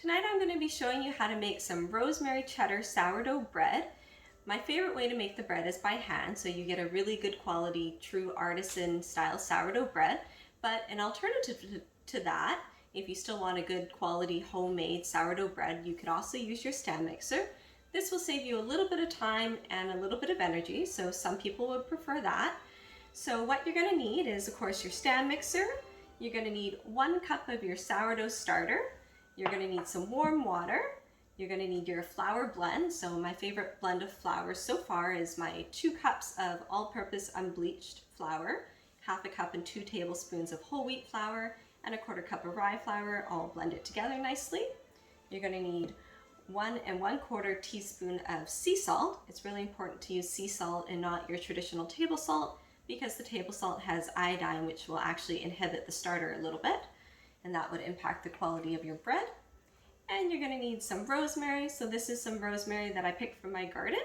Tonight I'm going to be showing you how to make some rosemary cheddar sourdough bread. My favorite way to make the bread is by hand, so you get a really good quality, true artisan style sourdough bread. But an alternative to that, if you still want a good quality homemade sourdough bread, you could also use your stand mixer. This will save you a little bit of time and a little bit of energy, so some people would prefer that. So what you're going to need is, of course, your stand mixer. You're going to need 1 cup of your sourdough starter. You're going to need some warm water. You're going to need your flour blend. So my favorite blend of flours so far is my 2 cups of all-purpose unbleached flour, 1/2 cup and 2 tablespoons of whole wheat flour, and 1/4 cup of rye flour, all blended together nicely. You're going to need 1 1/4 teaspoon of sea salt. It's really important to use sea salt and not your traditional table salt, because the table salt has iodine, which will actually inhibit the starter a little bit, and that would impact the quality of your bread. And you're going to need some rosemary. So this is some rosemary that I picked from my garden.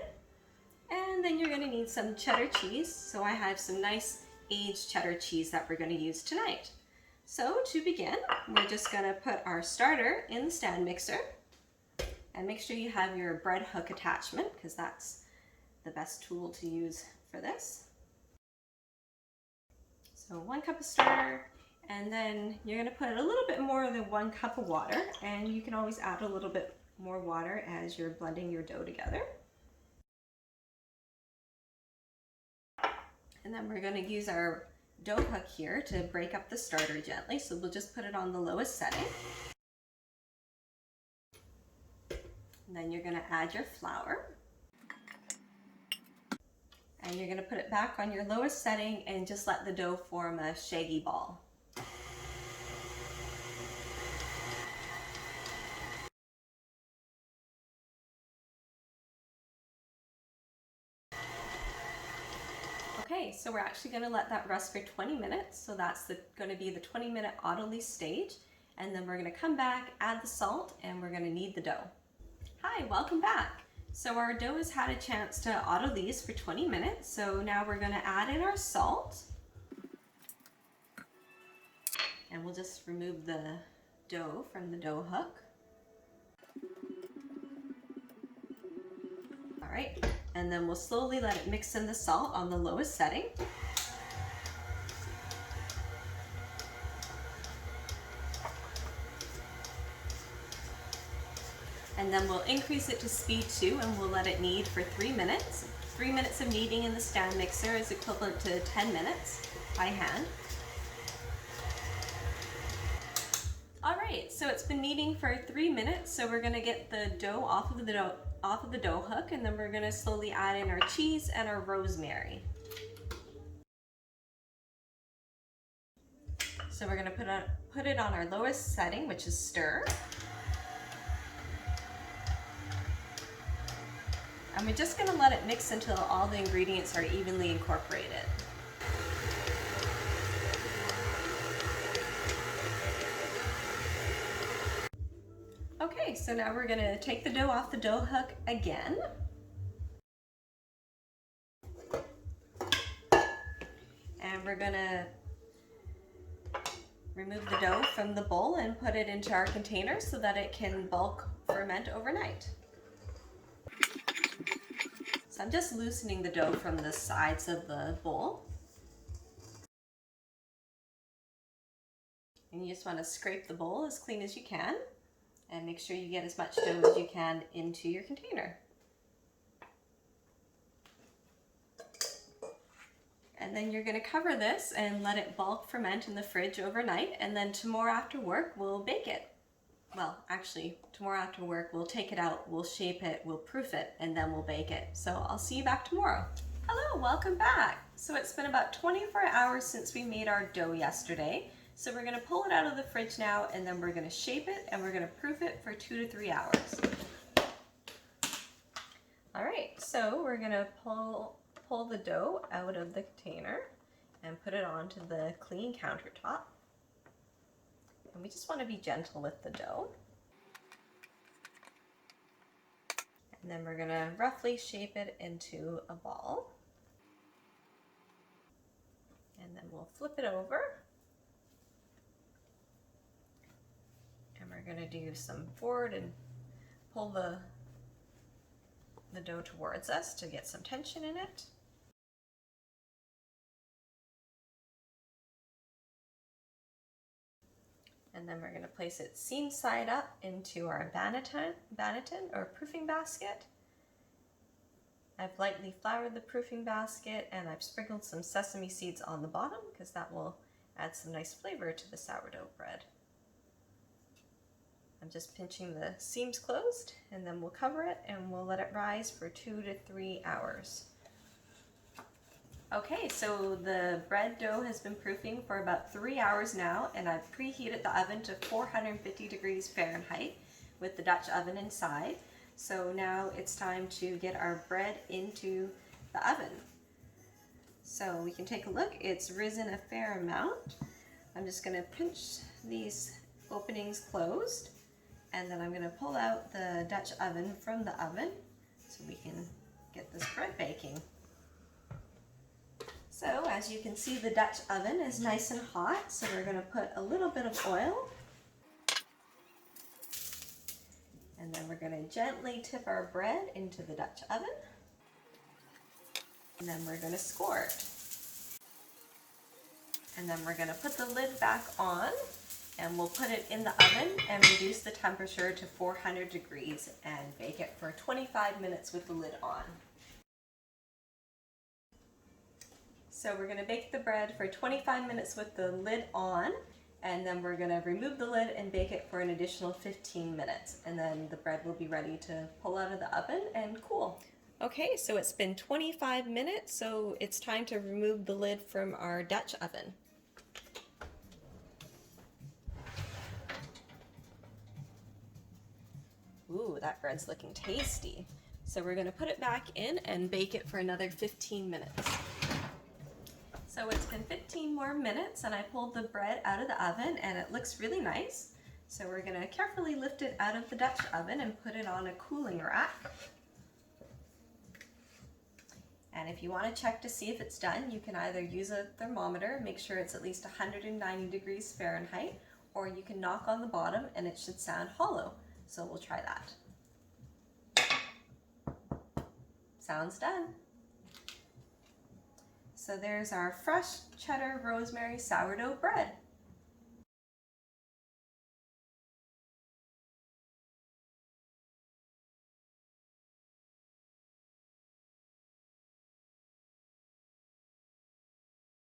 And then you're going to need some cheddar cheese. So I have some nice aged cheddar cheese that we're going to use tonight. So to begin, we're just going to put our starter in the stand mixer, and make sure you have your bread hook attachment, because that's the best tool to use for this. So 1 cup of starter, and then you're going to put a little bit more than 1 cup of water, and you can always add a little bit more water as you're blending your dough together. And then we're going to use our dough hook here to break up the starter gently, so we'll just put it on the lowest setting. And then you're going to add your flour. And you're going to put it back on your lowest setting and just let the dough form a shaggy ball. Okay, so we're actually going to let that rest for 20 minutes. So that's going to be the 20-minute autolyse stage. And then we're going to come back, add the salt, and we're going to knead the dough. Hi, welcome back. So our dough has had a chance to autolyse for 20 minutes. So now we're going to add in our salt. And we'll just remove the dough from the dough hook. All right, and then we'll slowly let it mix in the salt on the lowest setting. And then we'll increase it to speed 2, and we'll let it knead for 3 minutes. 3 minutes of kneading in the stand mixer is equivalent to 10 minutes by hand. All right, so it's been kneading for 3 minutes, so we're gonna get the dough off of the dough hook, and then we're gonna slowly add in our cheese and our rosemary. So we're gonna put it on our lowest setting, which is stir. And we're just gonna let it mix until all the ingredients are evenly incorporated. Okay, so now we're gonna take the dough off the dough hook again. And we're gonna remove the dough from the bowl and put it into our container so that it can bulk ferment overnight. So I'm just loosening the dough from the sides of the bowl. And you just want to scrape the bowl as clean as you can, and make sure you get as much dough as you can into your container. And then you're going to cover this and let it bulk ferment in the fridge overnight, and then tomorrow after work we'll bake it. Well, actually, tomorrow after work we'll take it out, we'll shape it, we'll proof it, and then we'll bake it. So I'll see you back tomorrow. Hello, welcome back. So it's been about 24 hours since we made our dough yesterday. So we're gonna pull it out of the fridge now, and then we're gonna shape it, and we're gonna proof it for 2 to 3 hours. All right, so we're gonna pull the dough out of the container and put it onto the clean countertop. And we just want to be gentle with the dough. And then we're going to roughly shape it into a ball. And then we'll flip it over. And we're we're going to do some forward and pull the dough towards us to get some tension in it. And then we're going to place it seam side up into our banneton or proofing basket. I've lightly floured the proofing basket and I've sprinkled some sesame seeds on the bottom because that will add some nice flavor to the sourdough bread. I'm just pinching the seams closed, and then we'll cover it and we'll let it rise for 2 to 3 hours. Okay, so the bread dough has been proofing for about 3 hours now, and I've preheated the oven to 450 degrees Fahrenheit with the Dutch oven inside. So now it's time to get our bread into the oven. So we can take a look. It's risen a fair amount. I'm just going to pinch these openings closed, and then I'm going to pull out the Dutch oven from the oven so we can get this bread baking. So as you can see, the Dutch oven is nice and hot, so we're going to put a little bit of oil, and then we're going to gently tip our bread into the Dutch oven, and then we're going to score it. And then we're going to put the lid back on, and we'll put it in the oven and reduce the temperature to 400 degrees and bake it for 25 minutes with the lid on. So we're going to bake the bread for 25 minutes with the lid on, and then we're going to remove the lid and bake it for an additional 15 minutes. And then the bread will be ready to pull out of the oven and cool. Okay, so it's been 25 minutes, so it's time to remove the lid from our Dutch oven. Ooh, that bread's looking tasty. So we're going to put it back in and bake it for another 15 minutes. So it's been 15 more minutes and I pulled the bread out of the oven and it looks really nice. So we're going to carefully lift it out of the Dutch oven and put it on a cooling rack. And if you want to check to see if it's done, you can either use a thermometer, make sure it's at least 190 degrees Fahrenheit, or you can knock on the bottom and it should sound hollow. So we'll try that. Sounds done. So there's our fresh cheddar rosemary sourdough bread.